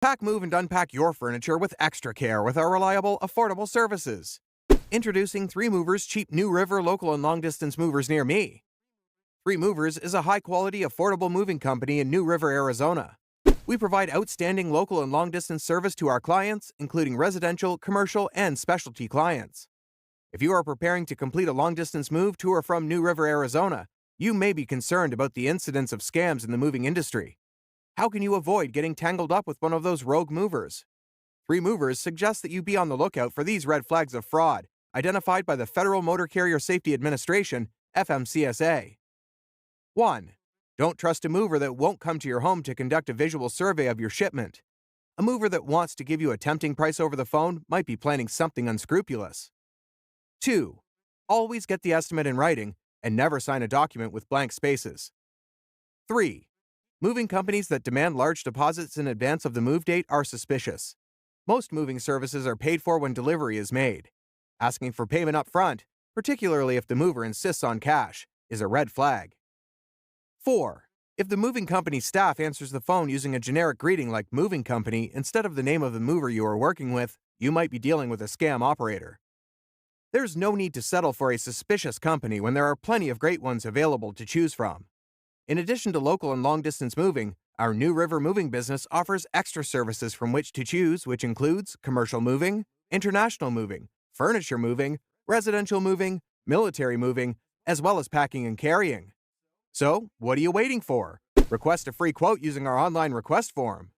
Pack, move, and unpack your furniture with extra care with our reliable, affordable services. Introducing 3 Movers cheap New River local and long-distance movers near me. 3 Movers is a high-quality, affordable moving company in New River, Arizona. We provide outstanding local and long-distance service to our clients, including residential, commercial, and specialty clients. If you are preparing to complete a long-distance move to or from New River, Arizona, you may be concerned about the incidence of scams in the moving industry. How can you avoid getting tangled up with one of those rogue movers? 3 Movers suggests that you be on the lookout for these red flags of fraud, identified by the Federal Motor Carrier Safety Administration, FMCSA. 1. Don't trust a mover that won't come to your home to conduct a visual survey of your shipment. A mover that wants to give you a tempting price over the phone might be planning something unscrupulous. 2. Always get the estimate in writing and never sign a document with blank spaces. 3. Moving companies that demand large deposits in advance of the move date are suspicious. Most moving services are paid for when delivery is made. Asking for payment up front, particularly if the mover insists on cash, is a red flag. 4. If the moving company staff answers the phone using a generic greeting like moving company instead of the name of the mover you are working with, you might be dealing with a scam operator. There's no need to settle for a suspicious company when there are plenty of great ones available to choose from. In addition to local and long-distance moving, our New River Moving business offers extra services from which to choose, which includes commercial moving, international moving, furniture moving, residential moving, military moving, as well as packing and carrying. So, what are you waiting for? Request a free quote using our online request form.